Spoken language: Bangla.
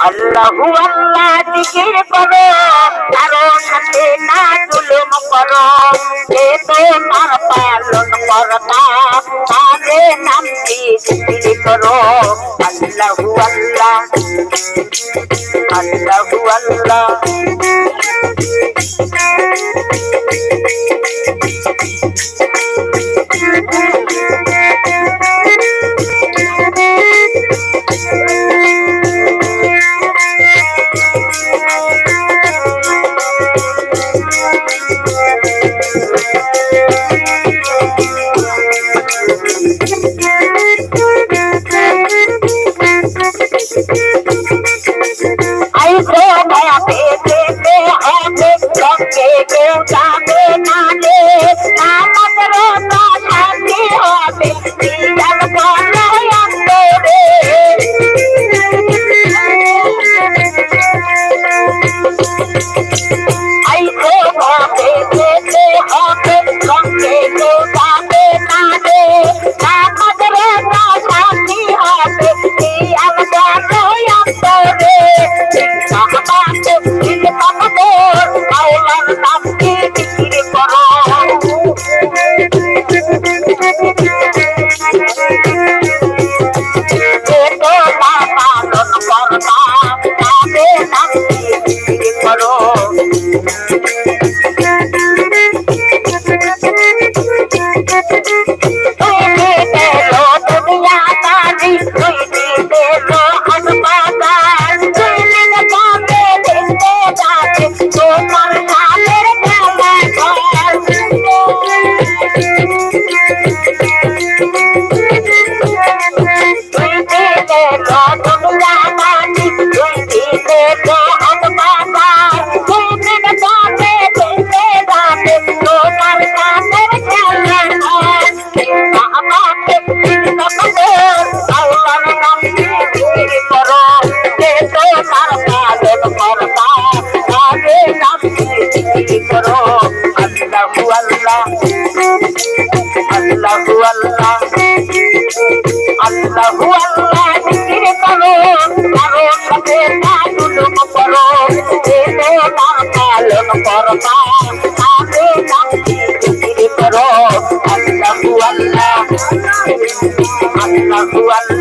আল্লাহু আল্লাহ জিকির করো, কারো সাথে না জুলুম করো, এ তোমার পালন কর্তা, তারে নামটি জিকির করো। আল্লাহু আল্লাহ, আল্লাহু আল্লাহ। আইসো মায়া পেতে হবে, সঙ্গে কেউ যাবে না রে, নামাজ রোজা শান্তি হবে, দিদার বলো অন্তরে। আইসো ভাবে পেতে হবে, সঙ্গে কেউ যাবে না রে, নামাজ রোজা শান্তি হবে, দিদার বলো অন্তরে। আল্লাহু আল্লাহ, আল্লাহু আল্লাহ জিকির করো, কারো সাথে না জুলুম করো, এ তোমার পালন কর্তা, তারে নামটি জিকির করো। আল্লাহু আল্লাহ, আল্লাহু আল্লাহ।